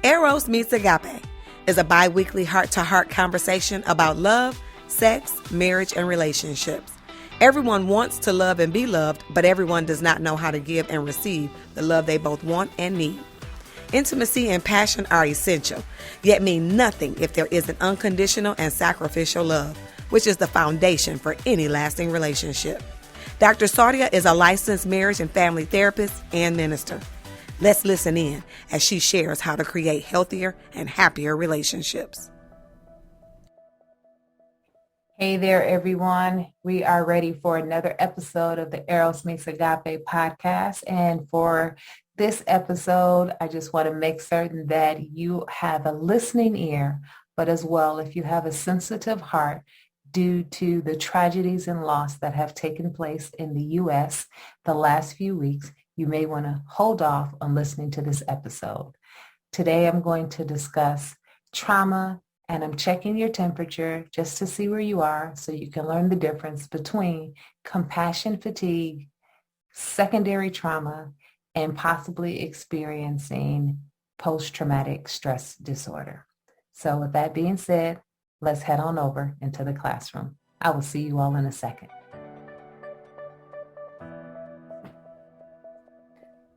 Eros Meets Agape is a bi-weekly heart-to-heart conversation about love, sex, marriage, and relationships. Everyone wants to love and be loved, but everyone does not know how to give and receive the love they both want and need. Intimacy and passion are essential, yet mean nothing if there isn't unconditional and sacrificial love, which is the foundation for any lasting relationship. Dr. Sardia is a licensed marriage and family therapist and minister. Let's listen in as she shares how to create healthier and happier relationships. Hey there, everyone. We are ready for another episode of the Eros Meets Agape podcast. And for this episode, I just want to make certain that you have a listening ear, but as well, if you have a sensitive heart due to the tragedies and loss that have taken place in the U.S. the last few weeks, you may want to hold off on listening to this episode. Today, I'm going to discuss trauma, and I'm checking your temperature just to see where you are so you can learn the difference between compassion fatigue, secondary trauma, and possibly experiencing post-traumatic stress disorder. So with that being said, let's head on over into the classroom. I will see you all in a second.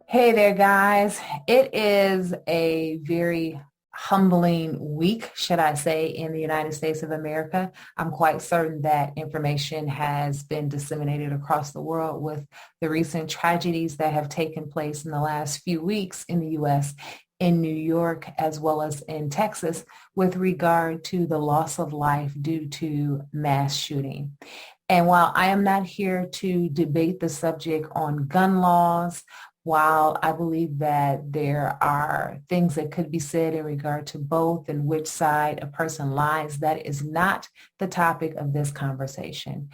Hey there, guys. It is a very humbling week, should I say, in the United States of America. I'm quite certain that information has been disseminated across the world with the recent tragedies that have taken place in the last few weeks in the U.S., in New York, as well as in Texas, with regard to the loss of life due to mass shooting. And while I am not here to debate the subject on gun laws, while I believe that there are things that could be said in regard to both and which side a person lies, that is not the topic of this conversation.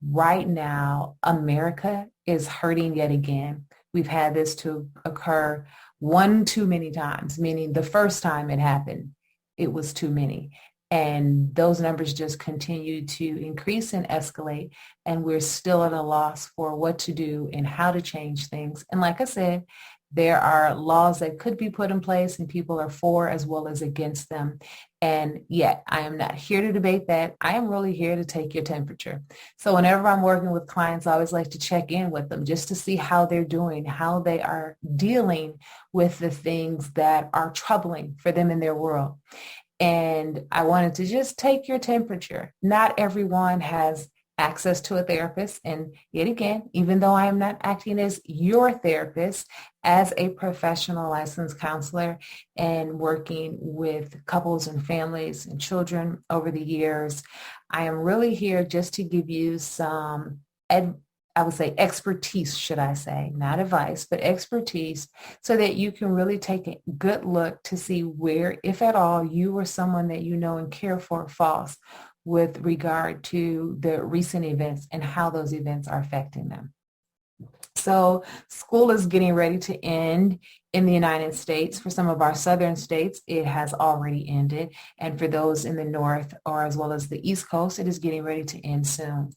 Right now, America is hurting yet again. We've had this to occur one too many times, meaning the first time it happened, it was too many. And those numbers just continue to increase and escalate. And we're still at a loss for what to do and how to change things. And like I said, there are laws that could be put in place and people are for as well as against them. And yet I am not here to debate that. I am really here to take your temperature. So whenever I'm working with clients, I always like to check in with them just to see how they're doing, how they are dealing with the things that are troubling for them in their world. And I wanted to just take your temperature. Not everyone has access to a therapist. And yet again, even though I am not acting as your therapist, as a professional licensed counselor and working with couples and families and children over the years, I am really here just to give you some I would say expertise, should I say, not advice, but expertise, so that you can really take a good look to see where, if at all, you or someone that you know and care for falls with regard to the recent events and how those events are affecting them. So school is getting ready to end in the United States. For some of our southern states, it has already ended. And for those in the north or as well as the East Coast, it is getting ready to end soon.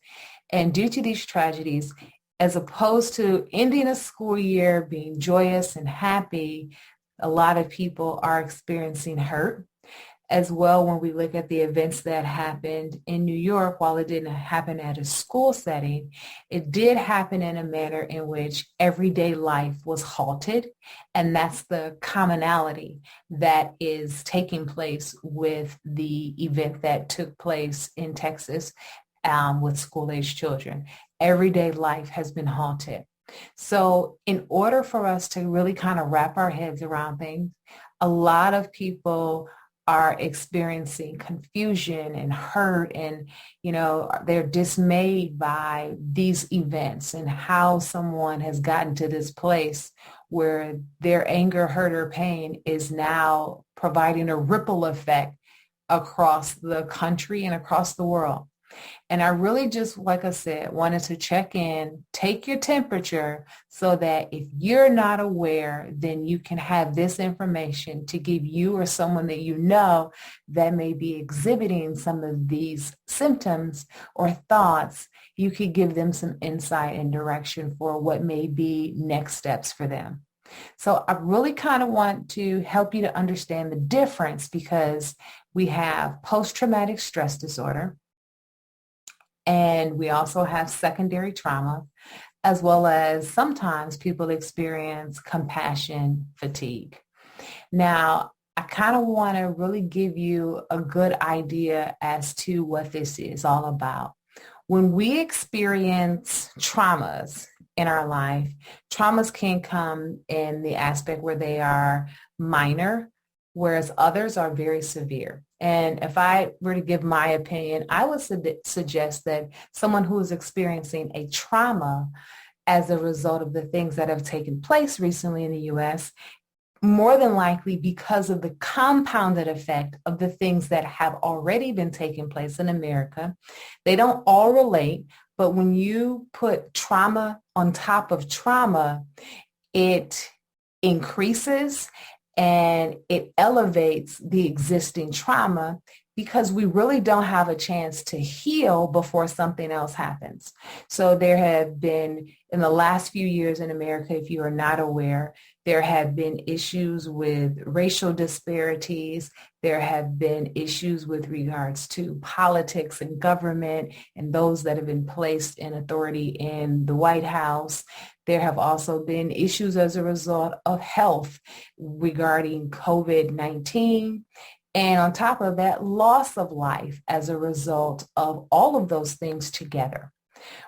And due to these tragedies, as opposed to ending a school year being joyous and happy, a lot of people are experiencing hurt. As well, when we look at the events that happened in New York, while it didn't happen at a school setting, it did happen in a manner in which everyday life was halted. And that's the commonality that is taking place with the event that took place in Texas with school-age children. Everyday life has been halted. So in order for us to really kind of wrap our heads around things, a lot of people are experiencing confusion and hurt, and they're dismayed by these events and how someone has gotten to this place where their anger, hurt, or pain is now providing a ripple effect across the country and across the world. And I really just, like I said, wanted to check in, take your temperature so that if you're not aware, then you can have this information to give you or someone that you know that may be exhibiting some of these symptoms or thoughts. You could give them some insight and direction for what may be next steps for them. So I really kind of want to help you to understand the difference, because we have post-traumatic stress disorder, and we also have secondary trauma, as well as sometimes people experience compassion fatigue. Now, I kind of want to really give you a good idea as to what this is all about. When we experience traumas in our life, traumas can come in the aspect where they are minor, whereas others are very severe. And if I were to give my opinion, I would suggest that someone who is experiencing a trauma as a result of the things that have taken place recently in the U.S., more than likely because of the compounded effect of the things that have already been taking place in America. They don't all relate, but when you put trauma on top of trauma, it increases and it elevates the existing trauma, because we really don't have a chance to heal before something else happens. So there have been, in the last few years in America, if you are not aware, there have been issues with racial disparities. There have been issues with regards to politics and government and those that have been placed in authority in the White House. There have also been issues as a result of health regarding COVID-19. And on top of that, loss of life as a result of all of those things together.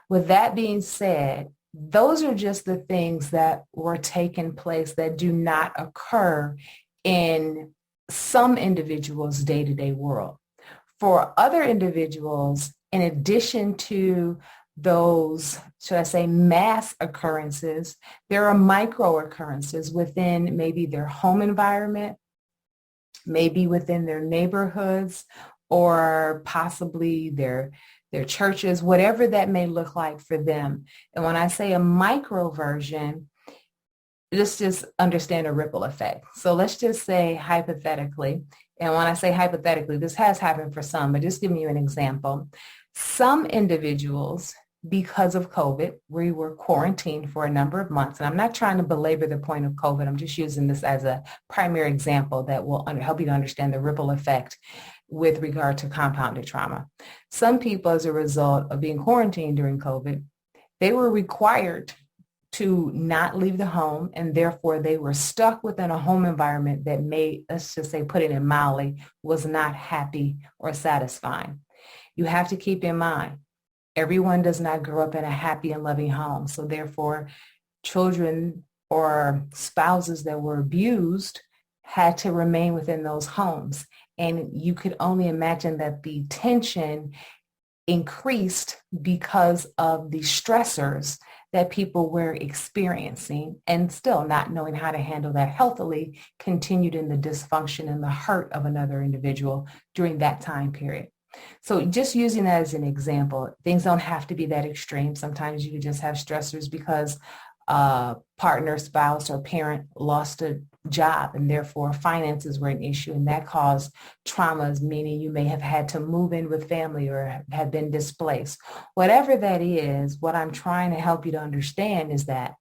With that being said, those are just the things that were taking place that do not occur in some individuals' day-to-day world. For other individuals, in addition to those, should I say, mass occurrences, there are micro occurrences within maybe their home environment, maybe within their neighborhoods, or possibly their churches, whatever that may look like for them. And when I say a micro version, let's just understand a ripple effect. So let's just say hypothetically, and when I say hypothetically, this has happened for some, but just giving you an example. Some individuals, because of COVID, we were quarantined for a number of months. And I'm not trying to belabor the point of COVID. I'm just using this as a primary example that will help you to understand the ripple effect with regard to compounded trauma. Some people, as a result of being quarantined during COVID, they were required to not leave the home, and therefore they were stuck within a home environment that let's just say, put it in mildly, was not happy or satisfying. You have to keep in mind, everyone does not grow up in a happy and loving home. So therefore, children or spouses that were abused had to remain within those homes. And you could only imagine that the tension increased because of the stressors that people were experiencing, and still not knowing how to handle that healthily continued in the dysfunction and the hurt of another individual during that time period. So just using that as an example, things don't have to be that extreme. Sometimes you can just have stressors because a partner, spouse, or parent lost a job, and therefore finances were an issue, and that caused traumas, meaning you may have had to move in with family or have been displaced. Whatever that is, what I'm trying to help you to understand is that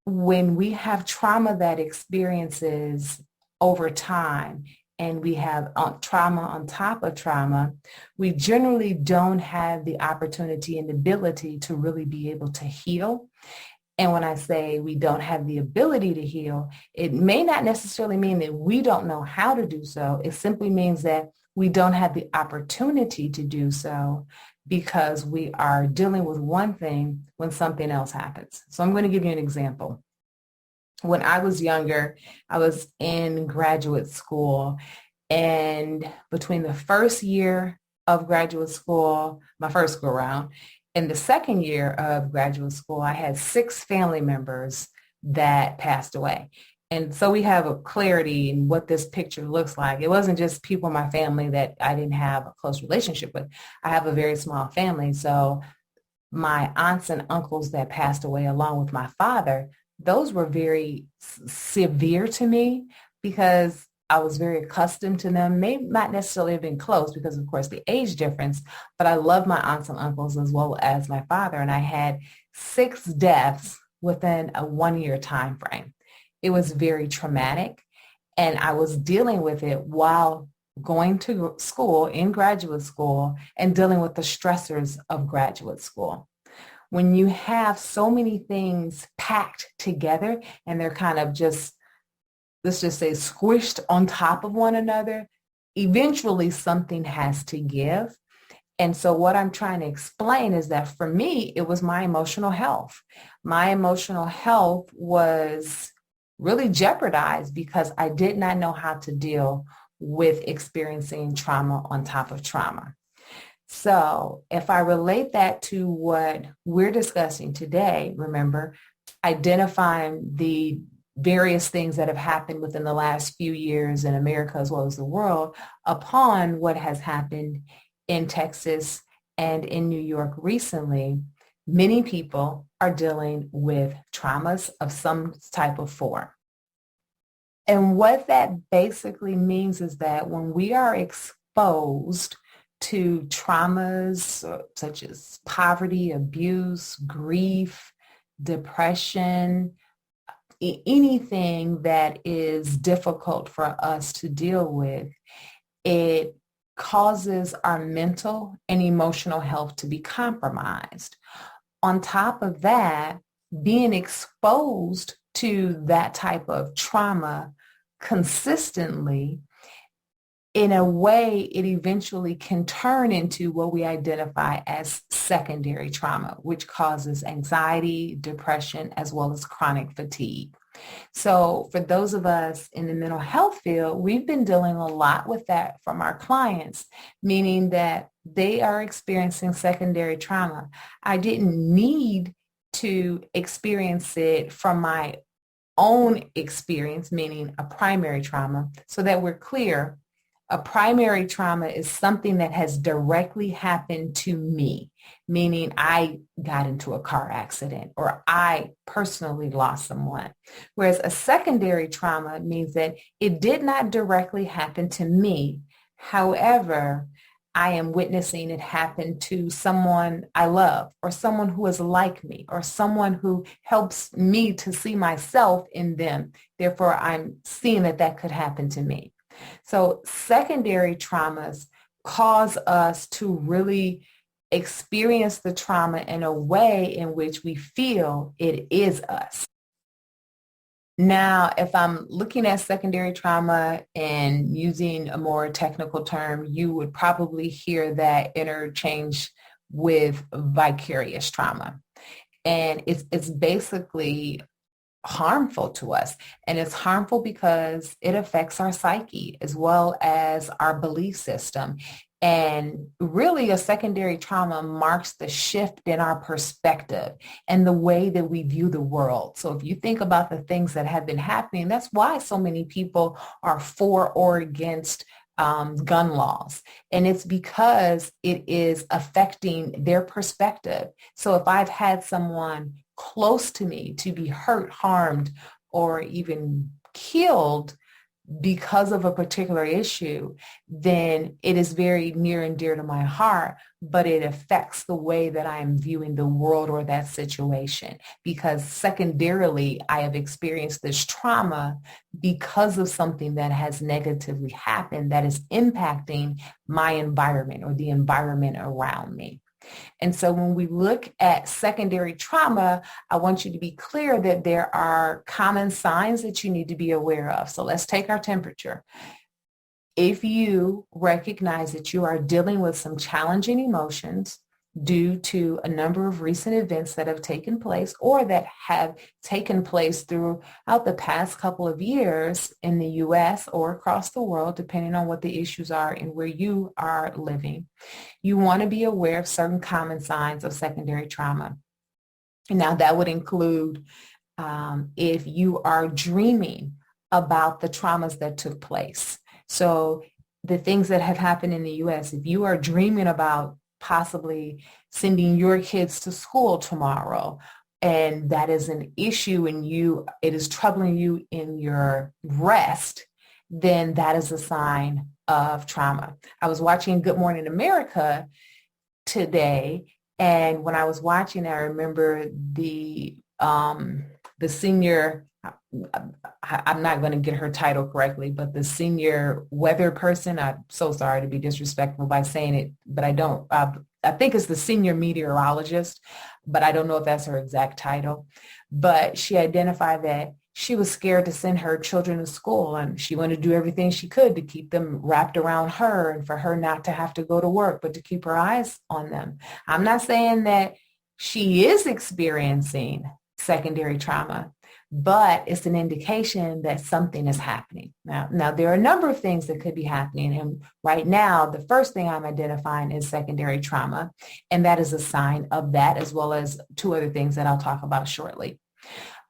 when we have trauma that experiences over time, and we have trauma on top of trauma, we generally don't have the opportunity and ability to really be able to heal. And when I say we don't have the ability to heal, it may not necessarily mean that we don't know how to do so. It simply means that we don't have the opportunity to do so because we are dealing with one thing when something else happens. So I'm going to give you an example. When I was younger, I was in graduate school, and between the first year of graduate school, my first go around, in the second year of graduate school, I had 6 family members that passed away. And so we have a clarity in what this picture looks like. It wasn't just people in my family that I didn't have a close relationship with. I have a very small family. So my aunts and uncles that passed away along with my father, those were very severe to me because I was very accustomed to them. May not necessarily have been close because, of course, the age difference, but I love my aunts and uncles as well as my father. And I had 6 deaths within a 1-year time frame. It was very traumatic, and I was dealing with it while going to school, in graduate school, and dealing with the stressors of graduate school. When you have so many things packed together and they're kind of just, let's just say, squished on top of one another, eventually something has to give. And so what I'm trying to explain is that for me, it was my emotional health. My emotional health was really jeopardized because I did not know how to deal with experiencing trauma on top of trauma. So if I relate that to what we're discussing today, remember, identifying the various things that have happened within the last few years in America as well as the world upon what has happened in Texas and in New York recently, many people are dealing with traumas of some type of form. And what that basically means is that when we are exposed to traumas such as poverty, abuse, grief, depression, anything that is difficult for us to deal with, it causes our mental and emotional health to be compromised. On top of that, being exposed to that type of trauma consistently, in a way, it eventually can turn into what we identify as secondary trauma, which causes anxiety, depression, as well as chronic fatigue. So for those of us in the mental health field, we've been dealing a lot with that from our clients, meaning that they are experiencing secondary trauma. I didn't need to experience it from my own experience, meaning a primary trauma, so that we're clear. A primary trauma is something that has directly happened to me, meaning I got into a car accident or I personally lost someone. Whereas a secondary trauma means that it did not directly happen to me. However, I am witnessing it happen to someone I love or someone who is like me or someone who helps me to see myself in them. Therefore, I'm seeing that that could happen to me. So secondary traumas cause us to really experience the trauma in a way in which we feel it is us. Now, if I'm looking at secondary trauma and using a more technical term, you would probably hear that interchange with vicarious trauma. And it's basically harmful to us. And it's harmful because it affects our psyche as well as our belief system. And really a secondary trauma marks the shift in our perspective and the way that we view the world. So if you think about the things that have been happening, that's why so many people are for or against gun laws. And it's because it is affecting their perspective. So if I've had someone close to me to be hurt, harmed, or even killed because of a particular issue, then it is very near and dear to my heart, but it affects the way that I am viewing the world or that situation, because secondarily, I have experienced this trauma because of something that has negatively happened that is impacting my environment or the environment around me. And so when we look at secondary trauma, I want you to be clear that there are common signs that you need to be aware of. So let's take our temperature. If you recognize that you are dealing with some challenging emotions due to a number of recent events that have taken place or that have taken place throughout the past couple of years in the U.S. or across the world, depending on what the issues are and where you are living, you want to be aware of certain common signs of secondary trauma. Now, that would include if you are dreaming about the traumas that took place. So the things that have happened in the U.S., if you are dreaming about possibly sending your kids to school tomorrow, and that is an issue and it is troubling you in your rest, then that is a sign of trauma. I was watching Good Morning America today, and when I was watching, I remember the senior, I'm not going to get her title correctly, but the senior weather person, I'm so sorry to be disrespectful by saying it, but I don't, I think it's the senior meteorologist, but I don't know if that's her exact title. But she identified that she was scared to send her children to school, and she wanted to do everything she could to keep them wrapped around her and for her not to have to go to work, but to keep her eyes on them. I'm not saying that she is experiencing secondary trauma, but it's an indication that something is happening. Now, there are a number of things that could be happening. And right now, the first thing I'm identifying is secondary trauma. And that is a sign of that, as well as two other things that I'll talk about shortly.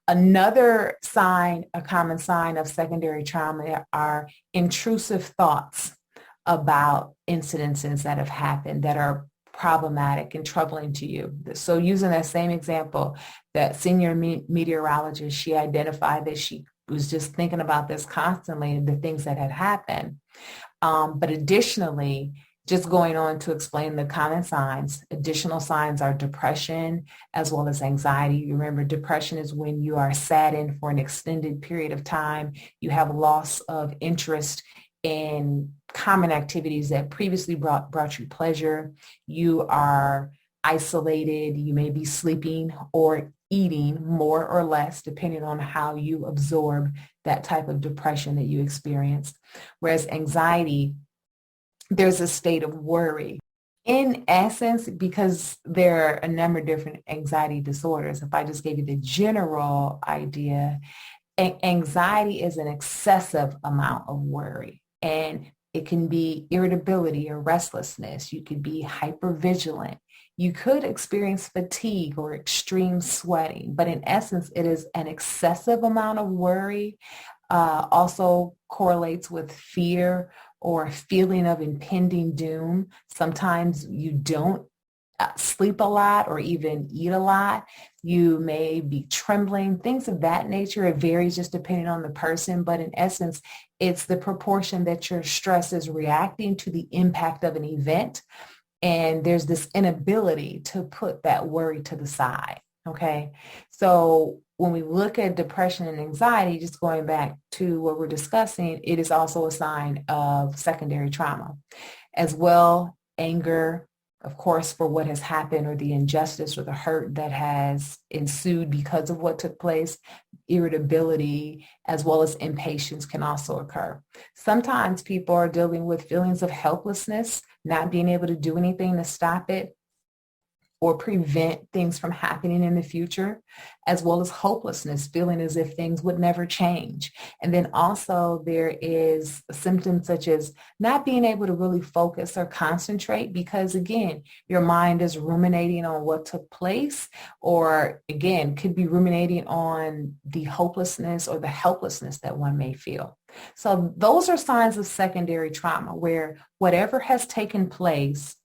Another sign, a common sign of secondary trauma, are intrusive thoughts about incidences that have happened that are problematic and troubling to you. So using that same example, that senior meteorologist, she identified that she was just thinking about this constantly, the things that had happened. But additionally, just going on to explain the common signs, additional signs are depression as well as anxiety. Remember, depression is when you are saddened for an extended period of time. You have loss of interest in common activities that previously brought you pleasure. You are isolated. You may be sleeping or eating more or less, depending on how you absorb that type of depression that you experienced. Whereas anxiety, there's a state of worry. In essence, because there are a number of different anxiety disorders, if I just gave you the general idea, anxiety is an excessive amount of worry. And it can be irritability or restlessness. You could be hypervigilant. You could experience fatigue or extreme sweating. But in essence, it is an excessive amount of worry. Also correlates with fear or feeling of impending doom. Sometimes you don't sleep a lot or even eat a lot. You may be trembling, things of that nature. It varies just depending on the person, but in essence, it's the proportion that your stress is reacting to the impact of an event. And there's this inability to put that worry to the side. Okay. So when we look at depression and anxiety, just going back to what we're discussing, it is also a sign of secondary trauma. As well, anger, of course, for what has happened or the injustice or the hurt that has ensued because of what took place. Irritability as well as impatience can also occur. Sometimes people are dealing with feelings of helplessness, not being able to do anything to stop it or prevent things from happening in the future, as well as hopelessness, feeling as if things would never change. And then also there is symptoms such as not being able to really focus or concentrate because, again, your mind is ruminating on what took place, or again, could be ruminating on the hopelessness or the helplessness that one may feel. So those are signs of secondary trauma where whatever has taken place,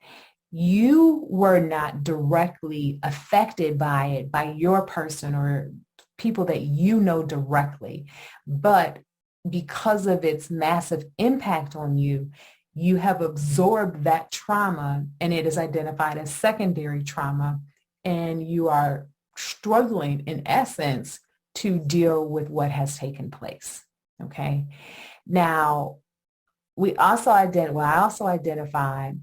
you were not directly affected by it, by your person or people that you know directly. But because of its massive impact on you, you have absorbed that trauma and it is identified as secondary trauma. And you are struggling, in essence, to deal with what has taken place. Okay. Now, I also identified,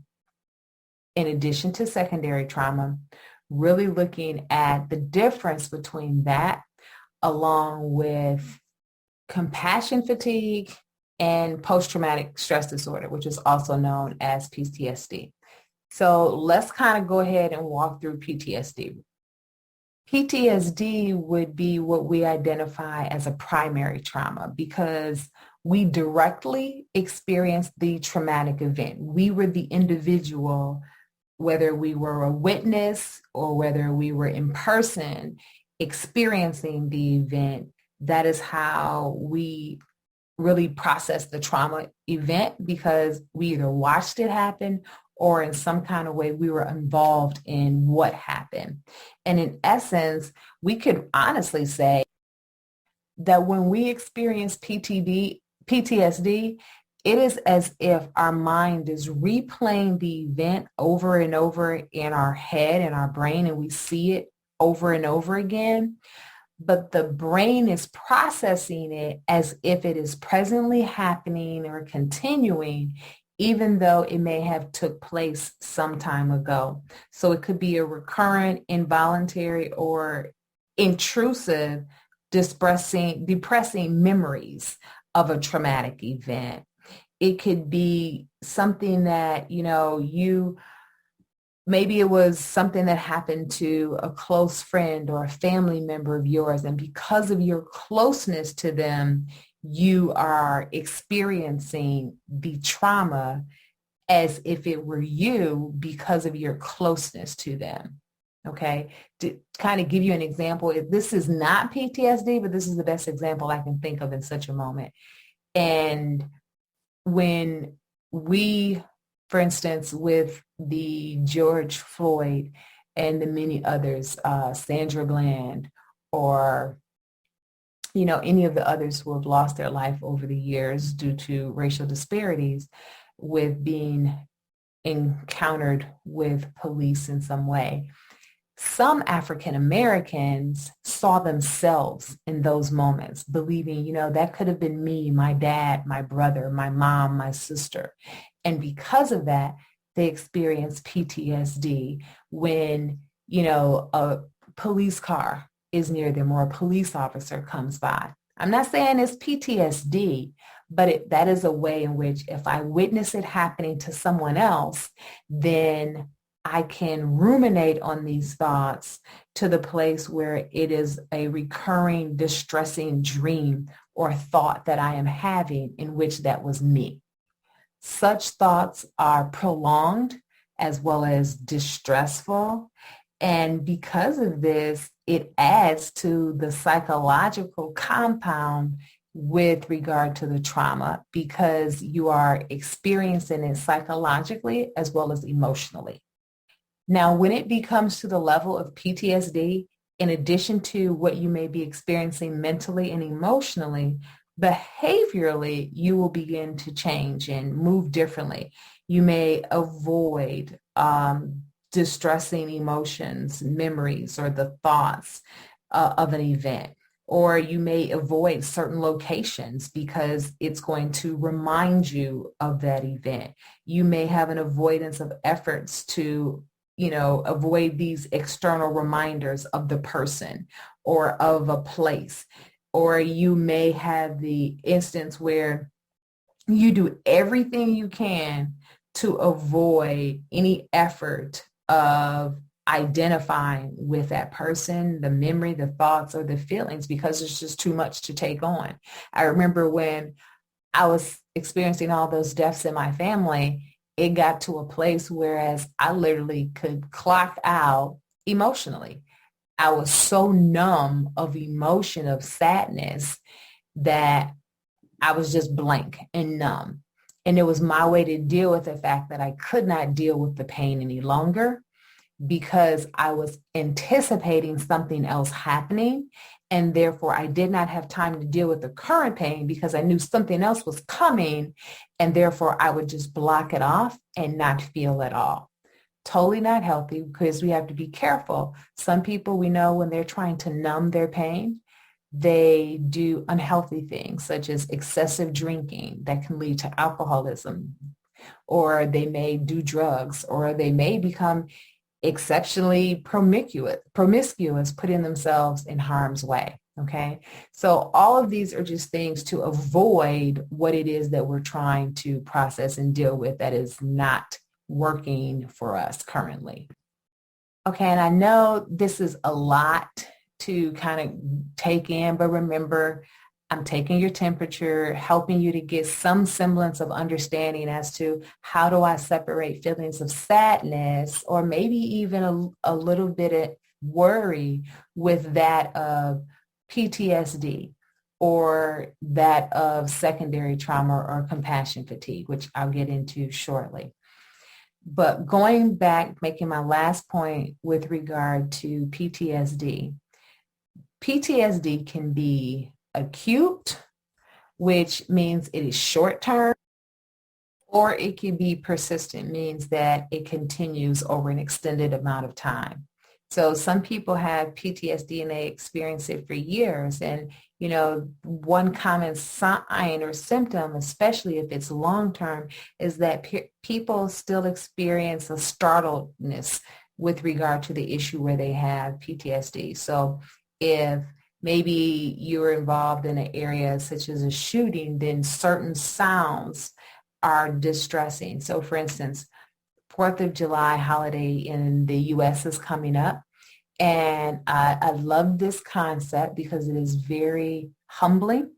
in addition to secondary trauma, really looking at the difference between that along with compassion fatigue and post-traumatic stress disorder, which is also known as PTSD. So let's kind of go ahead and walk through PTSD. PTSD would be what we identify as a primary trauma because we directly experienced the traumatic event. We were the individual, whether we were a witness or whether we were in person experiencing the event. That is how we really process the trauma event because we either watched it happen or in some kind of way we were involved in what happened. And in essence, we could honestly say that when we experience PTSD, it is as if our mind is replaying the event over and over in our head and our brain, and we see it over and over again. but the brain is processing it as if it is presently happening or continuing, even though it may have took place some time ago. So it could be a recurrent, involuntary, or intrusive, depressing memories of a traumatic event. It could be something that, maybe it was something that happened to a close friend or a family member of yours. And because of your closeness to them, you are experiencing the trauma as if it were you because of your closeness to them. Okay. To kind of give you an example, if this is not PTSD, but this is the best example I can think of in such a moment. And when we, for instance, with the George Floyd and the many others, Sandra Bland, or, any of the others who have lost their life over the years due to racial disparities with being encountered with police in some way. Some African Americans saw themselves in those moments, believing, that could have been me, my dad, my brother, my mom, my sister. And because of that, they experienced PTSD when, a police car is near them or a police officer comes by. I'm not saying it's PTSD, but that is a way in which if I witness it happening to someone else, then I can ruminate on these thoughts to the place where it is a recurring, distressing dream or thought that I am having in which that was me. Such thoughts are prolonged as well as distressful. And because of this, it adds to the psychological compound with regard to the trauma because you are experiencing it psychologically as well as emotionally. Now, when it becomes to the level of PTSD, in addition to what you may be experiencing mentally and emotionally, behaviorally, you will begin to change and move differently. You may avoid distressing emotions, memories, or the thoughts of an event. Or you may avoid certain locations because it's going to remind you of that event. You may have an avoidance of efforts to avoid these external reminders of the person or of a place. Or you may have the instance where you do everything you can to avoid any effort of identifying with that person, the memory, the thoughts, or the feelings because it's just too much to take on. I remember when I was experiencing all those deaths in my family, it got to a place whereas I literally could clock out emotionally. I was so numb of emotion, of sadness, that I was just blank and numb. And it was my way to deal with the fact that I could not deal with the pain any longer because I was anticipating something else happening. And therefore, I did not have time to deal with the current pain because I knew something else was coming. And therefore, I would just block it off and not feel at all. Totally not healthy because we have to be careful. Some people we know when they're trying to numb their pain, they do unhealthy things such as excessive drinking that can lead to alcoholism, or they may do drugs, or they may become exceptionally promiscuous, putting themselves in harm's way. Okay. So all of these are just things to avoid what it is that we're trying to process and deal with that is not working for us currently. Okay. And I know this is a lot to kind of take in, but remember, I'm taking your temperature, helping you to get some semblance of understanding as to how do I separate feelings of sadness or maybe even a little bit of worry with that of PTSD or that of secondary trauma or compassion fatigue, which I'll get into shortly. But going back, making my last point with regard to PTSD. PTSD can be acute, which means it is short term, or it can be persistent, means that it continues over an extended amount of time. So some people have PTSD and they experience it for years. And, one common sign or symptom, especially if it's long-term, is that people still experience a startledness with regard to the issue where they have PTSD. So if maybe you're involved in an area such as a shooting, then certain sounds are distressing. So for instance, 4th of July holiday in the U.S. is coming up. And I love this concept because it is very humbling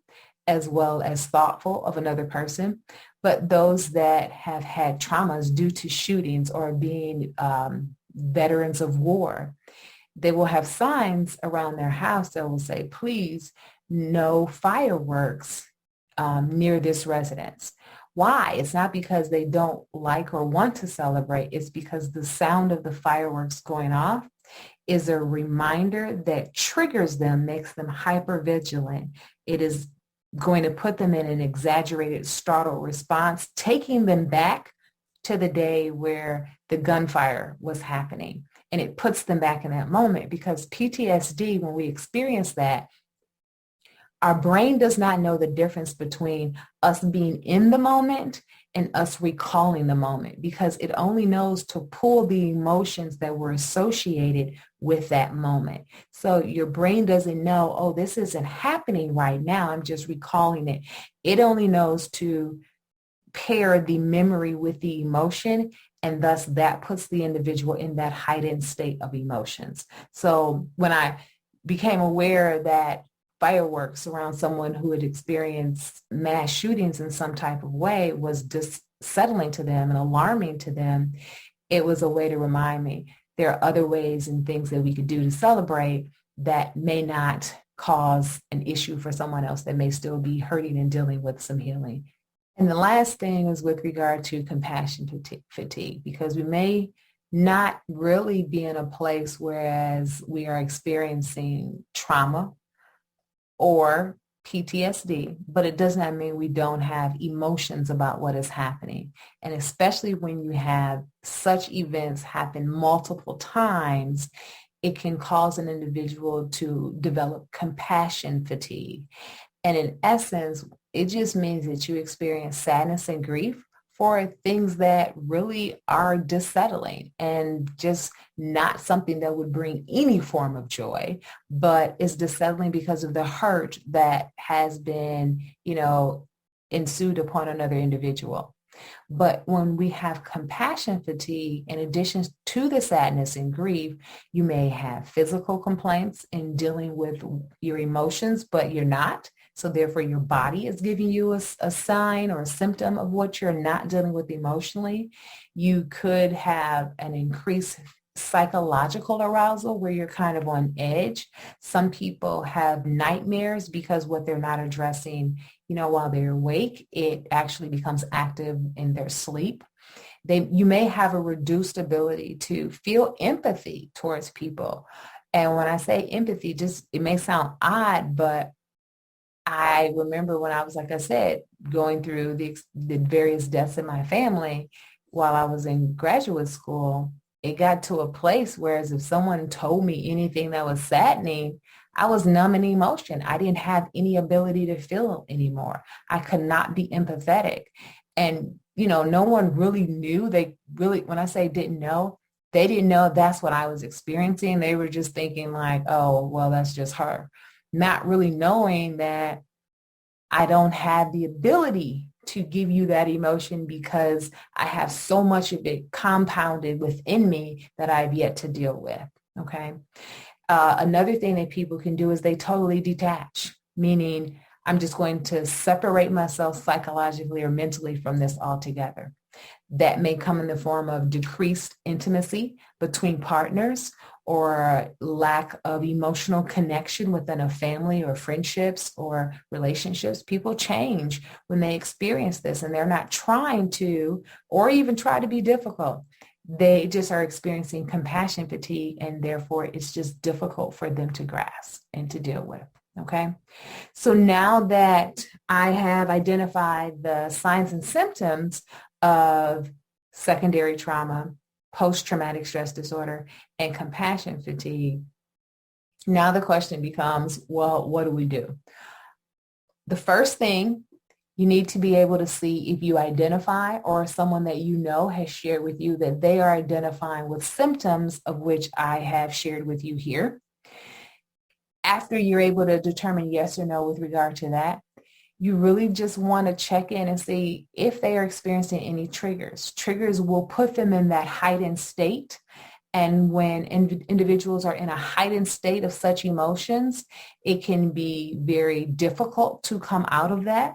as well as thoughtful of another person. But those that have had traumas due to shootings or being veterans of war, they will have signs around their house that will say, please, no fireworks near this residence. Why? It's not because they don't like or want to celebrate. It's because the sound of the fireworks going off is a reminder that triggers them, makes them hypervigilant. It is going to put them in an exaggerated startle response, taking them back to the day where the gunfire was happening. And it puts them back in that moment because PTSD, when we experience that, our brain does not know the difference between us being in the moment and us recalling the moment because it only knows to pull the emotions that were associated with that moment. So your brain doesn't know, oh, this isn't happening right now. I'm just recalling it. It only knows to pair the memory with the emotion, and thus that puts the individual in that heightened state of emotions. So when I became aware that fireworks around someone who had experienced mass shootings in some type of way was unsettling to them and alarming to them, it was a way to remind me there are other ways and things that we could do to celebrate that may not cause an issue for someone else that may still be hurting and dealing with some healing. And the last thing is with regard to compassion fatigue, because we may not really be in a place whereas we are experiencing trauma or PTSD, but it does not mean we don't have emotions about what is happening. And especially when you have such events happen multiple times, it can cause an individual to develop compassion fatigue. And in essence, it just means that you experience sadness and grief for things that really are dissettling and just not something that would bring any form of joy, but is dissettling because of the hurt that has been, ensued upon another individual. But when we have compassion fatigue, in addition to the sadness and grief, you may have physical complaints in dealing with your emotions, but you're not. So therefore, your body is giving you a sign or a symptom of what you're not dealing with emotionally. You could have an increased psychological arousal where you're kind of on edge. Some people have nightmares because what they're not addressing, while they're awake, it actually becomes active in their sleep. You may have a reduced ability to feel empathy towards people. And when I say empathy, it may sound odd, but I remember when I was, like I said, going through the various deaths in my family while I was in graduate school, it got to a place whereas if someone told me anything that was saddening, I was numb in emotion. I didn't have any ability to feel anymore. I could not be empathetic. And, no one really knew. When I say didn't know, they didn't know that's what I was experiencing. They were just thinking like, oh, well, that's just her. Not really knowing that I don't have the ability to give you that emotion because I have so much of it compounded within me that I've yet to deal with, okay? Another thing that people can do is they totally detach, meaning I'm just going to separate myself psychologically or mentally from this altogether. That may come in the form of decreased intimacy between partners or lack of emotional connection within a family or friendships or relationships. People change when they experience this and they're not trying to or even try to be difficult. They just are experiencing compassion fatigue and therefore it's just difficult for them to grasp and to deal with. Okay. So now that I have identified the signs and symptoms of secondary trauma post-traumatic stress disorder, and compassion fatigue. Now the question becomes, well, what do we do? The first thing, you need to be able to see if you identify or someone that you know has shared with you that they are identifying with symptoms of which I have shared with you here. After you're able to determine yes or no with regard to that, you really just want to check in and see if they are experiencing any triggers. Triggers will put them in that heightened state. And when individuals are in a heightened state of such emotions, it can be very difficult to come out of that,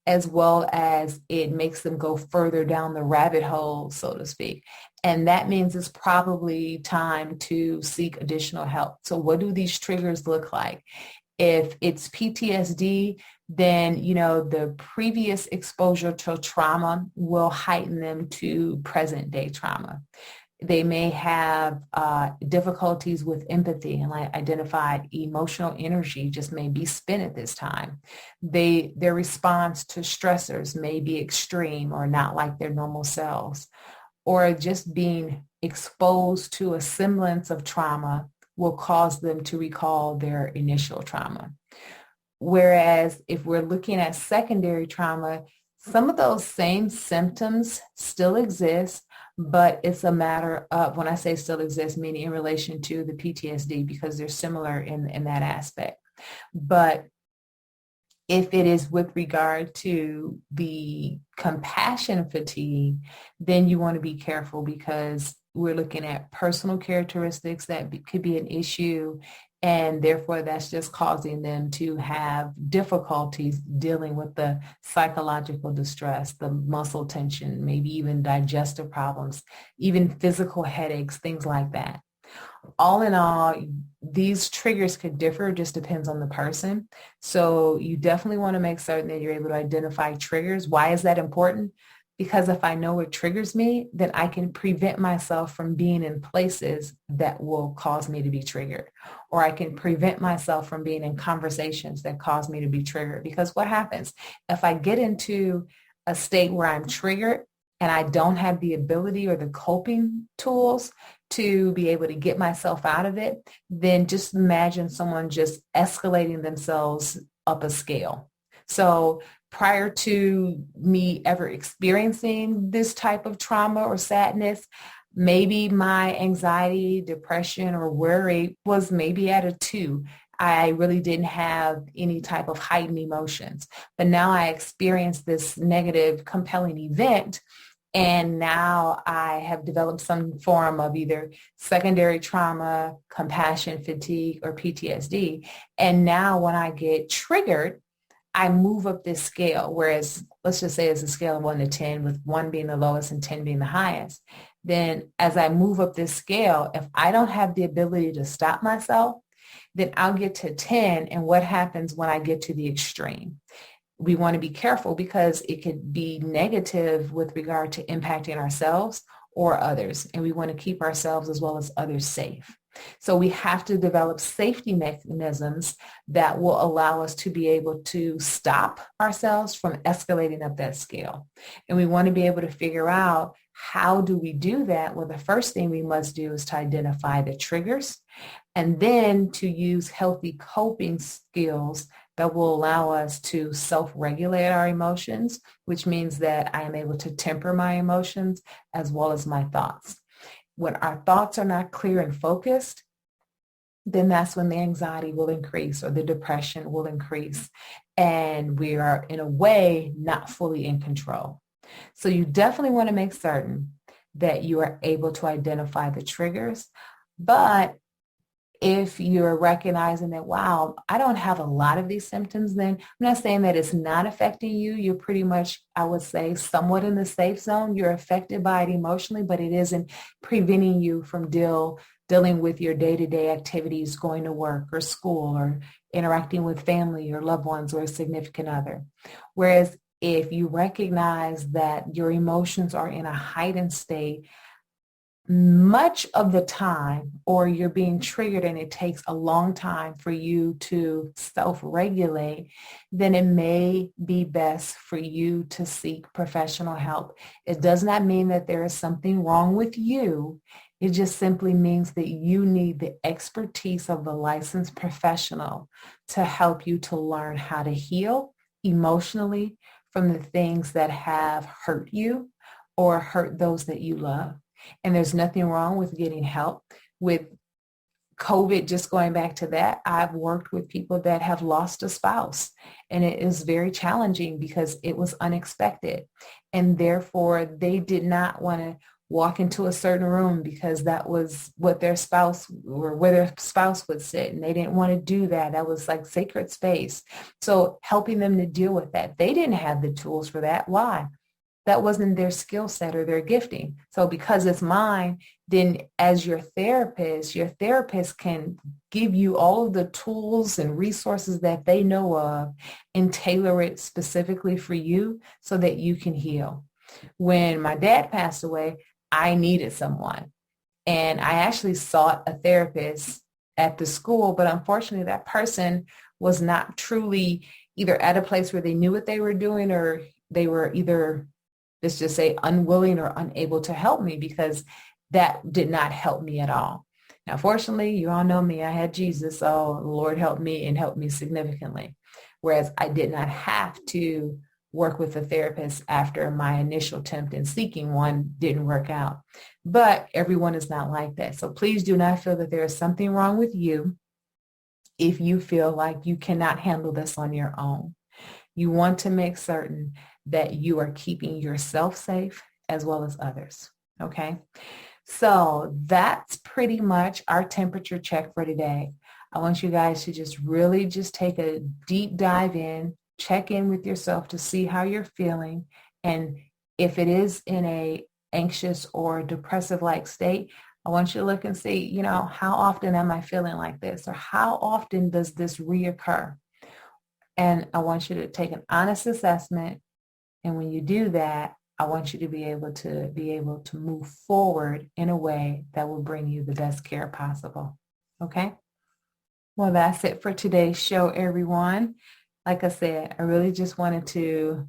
as well as it makes them go further down the rabbit hole, so to speak. And that means it's probably time to seek additional help. So what do these triggers look like? If it's PTSD, then, the previous exposure to trauma will heighten them to present day trauma. They may have difficulties with empathy, and like identified emotional energy just may be spent at this time. Their response to stressors may be extreme or not like their normal selves, or just being exposed to a semblance of trauma will cause them to recall their initial trauma. Whereas if we're looking at secondary trauma, some of those same symptoms still exist, but it's a matter of, when I say still exist, meaning in relation to the PTSD, because they're similar in that aspect. But if it is with regard to the compassion fatigue, then you want to be careful, because we're looking at personal characteristics that could be an issue, and therefore that's just causing them to have difficulties dealing with the psychological distress, the muscle tension, maybe even digestive problems, even physical headaches, things like that. All in all, these triggers could differ, just depends on the person. So you definitely want to make certain that you're able to identify triggers. Why is that important? Because if I know what triggers me, then I can prevent myself from being in places that will cause me to be triggered. Or I can prevent myself from being in conversations that cause me to be triggered. Because what happens if I get into a state where I'm triggered and I don't have the ability or the coping tools to be able to get myself out of it, then just imagine someone just escalating themselves up a scale. So prior to me ever experiencing this type of trauma or sadness, maybe my anxiety, depression, or worry was maybe at a 2. I really didn't have any type of heightened emotions. But now I experienced this negative, compelling event, and now I have developed some form of either secondary trauma, compassion fatigue, or PTSD. And now when I get triggered, I move up this scale, whereas let's just say it's a scale of 1 to 10, with 1 being the lowest and 10 being the highest. Then as I move up this scale, if I don't have the ability to stop myself, then I'll get to 10. And what happens when I get to the extreme? We want to be careful, because it could be negative with regard to impacting ourselves or others. And we want to keep ourselves as well as others safe. So we have to develop safety mechanisms that will allow us to be able to stop ourselves from escalating up that scale. And we want to be able to figure out, how do we do that? Well, the first thing we must do is to identify the triggers, and then to use healthy coping skills that will allow us to self-regulate our emotions, which means that I am able to temper my emotions as well as my thoughts. When our thoughts are not clear and focused, then that's when the anxiety will increase or the depression will increase, and we are in a way not fully in control. So you definitely want to make certain that you are able to identify the triggers. But if you're recognizing that, wow, I don't have a lot of these symptoms, then I'm not saying that it's not affecting you. You're pretty much, I would say, somewhat in the safe zone. You're affected by it emotionally, but it isn't preventing you from dealing with your day-to-day activities, going to work or school or interacting with family or loved ones or a significant other. Whereas if you recognize that your emotions are in a heightened state, much of the time, or you're being triggered and it takes a long time for you to self-regulate, then it may be best for you to seek professional help. It does not mean that there is something wrong with you. It just simply means that you need the expertise of a licensed professional to help you to learn how to heal emotionally from the things that have hurt you or hurt those that you love. And there's nothing wrong with getting help. With COVID, just going back to that, I've worked with people that have lost a spouse, and it is very challenging because it was unexpected. And therefore, they did not want to walk into a certain room because that was what their spouse or where their spouse would sit. And they didn't want to do that. That was like sacred space. So helping them to deal with that. They didn't have the tools for that. Why? That wasn't their skill set or their gifting. So because it's mine, then as your therapist can give you all of the tools and resources that they know of and tailor it specifically for you so that you can heal. When my dad passed away, I needed someone. And I actually sought a therapist at the school, but unfortunately that person was not truly either at a place where they knew what they were doing, or they were either, let's just say, unwilling or unable to help me, because that did not help me at all. Now, fortunately, you all know me. I had Jesus, so the Lord helped me and helped me significantly. Whereas I did not have to work with a therapist after my initial attempt in seeking one didn't work out. But everyone is not like that. So please do not feel that there is something wrong with you if you feel like you cannot handle this on your own. You want to make certain that you are keeping yourself safe as well as others. Okay. So that's pretty much our temperature check for today. I want you guys to just really just take a deep dive in, check in with yourself to see how you're feeling. And if it is in a anxious or depressive like state, I want you to look and see, how often am I feeling like this? Or how often does this reoccur? And I want you to take an honest assessment. And when you do that, I want you to be able to move forward in a way that will bring you the best care possible. Okay? Well, that's it for today's show, everyone. Like I said, I really just wanted to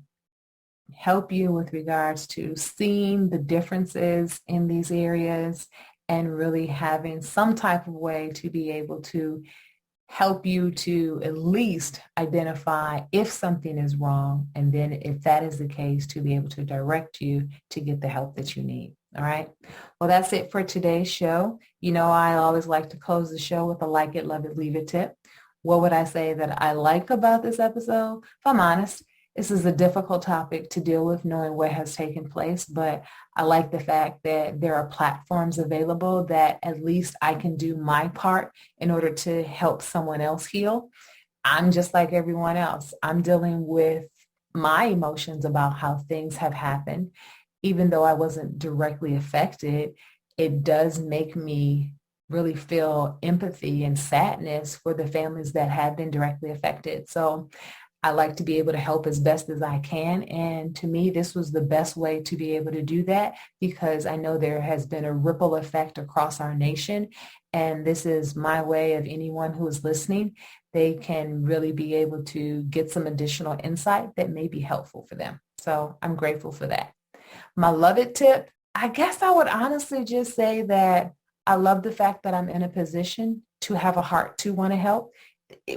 help you with regards to seeing the differences in these areas and really having some type of way to be able to help you to at least identify if something is wrong, and then if that is the case, to be able to direct you to get the help that you need. All right. Well, that's it for today's show. I always like to close the show with a like it, love it, leave it tip. What would I say that I like about this episode? If I'm honest, this is a difficult topic to deal with, knowing what has taken place, but I like the fact that there are platforms available that at least I can do my part in order to help someone else heal. I'm just like everyone else. I'm dealing with my emotions about how things have happened. Even though I wasn't directly affected, it does make me really feel empathy and sadness for the families that have been directly affected. So I like to be able to help as best as I can. And to me, this was the best way to be able to do that, because I know there has been a ripple effect across our nation. And this is my way of anyone who is listening, they can really be able to get some additional insight that may be helpful for them. So I'm grateful for that. My love it tip, I guess I would honestly just say that I love the fact that I'm in a position to have a heart to want to help.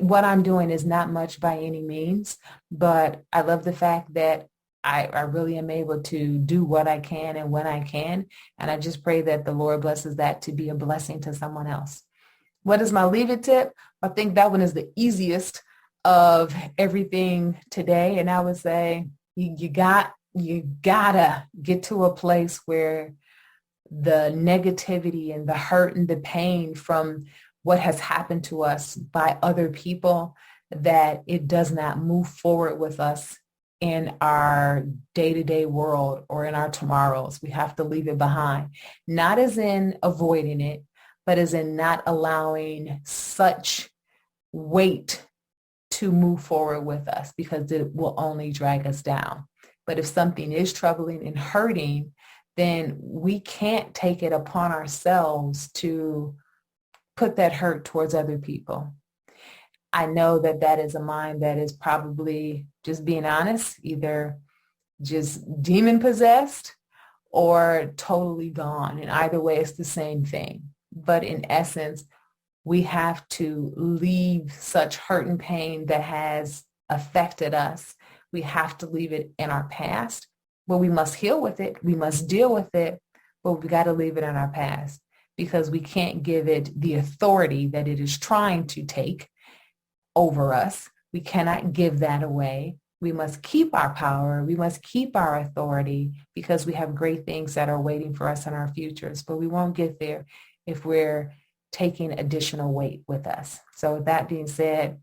What I'm doing is not much by any means, but I love the fact that I really am able to do what I can and when I can. And I just pray that the Lord blesses that to be a blessing to someone else. What is my leave it tip? I think that one is the easiest of everything today. And I would say you gotta get to a place where the negativity and the hurt and the pain from what has happened to us by other people, that it does not move forward with us in our day-to-day world or in our tomorrows. We have to leave it behind, not as in avoiding it, but as in not allowing such weight to move forward with us, because it will only drag us down. But if something is troubling and hurting, then we can't take it upon ourselves to put that hurt towards other people. I know that that is a mind that is probably, just being honest, either just demon possessed or totally gone. And either way, it's the same thing. But in essence, we have to leave such hurt and pain that has affected us. We have to leave it in our past, but we must heal with it. We must deal with it, but we got to leave it in our past because we can't give it the authority that it is trying to take over us. We cannot give that away. We must keep our power. We must keep our authority because we have great things that are waiting for us in our futures, but we won't get there if we're taking additional weight with us. So with that being said,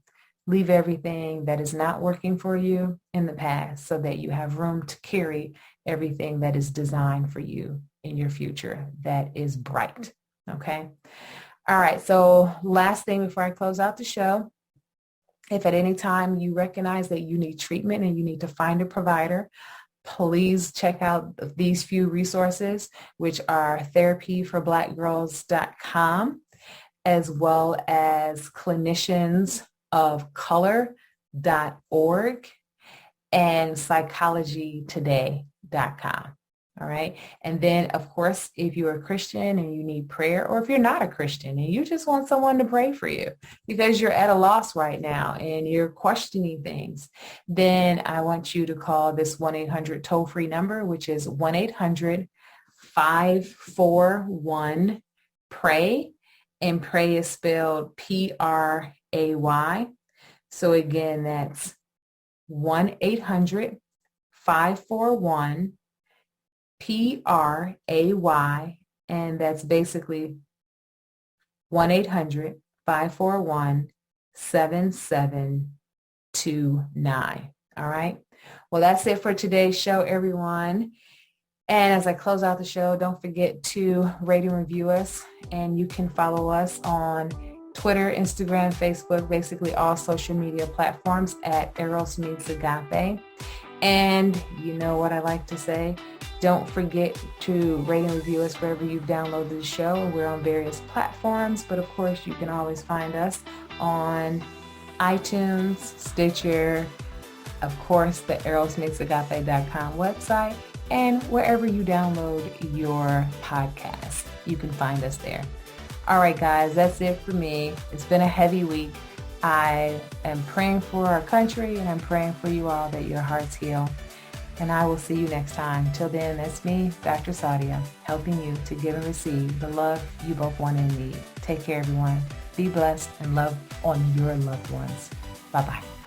leave everything that is not working for you in the past so that you have room to carry everything that is designed for you in your future that is bright. Okay. All right. So last thing before I close out the show, if at any time you recognize that you need treatment and you need to find a provider, please check out these few resources, which are therapyforblackgirls.com, as well as cliniciansofcolor.org and psychologytoday.com. All right. And then, of course, if you're a Christian and you need prayer, or if you're not a Christian and you just want someone to pray for you because you're at a loss right now and you're questioning things, then I want you to call this 1-800 toll-free number, which is 1-800-541-PRAY. And pray is spelled P-R-A-Y. So again, that's 1-800-541-PRAY, and that's basically 1-800-541-7729. All right. Well, that's it for today's show, everyone. And as I close out the show, don't forget to rate and review us. And you can follow us on Twitter, Instagram, Facebook, basically all social media platforms at Eros Meets Agape. And you know what I like to say, don't forget to rate and review us wherever you've downloaded the show. We're on various platforms, but of course you can always find us on iTunes, Stitcher, of course the erosmeetsagape.com website, and wherever you download your podcast, you can find us there. All right, guys, that's it for me. It's been a heavy week. I am praying for our country and I'm praying for you all that your hearts heal. And I will see you next time. Till then, that's me, Dr. Sadia, helping you to give and receive the love you both want and need. Take care, everyone. Be blessed and love on your loved ones. Bye-bye.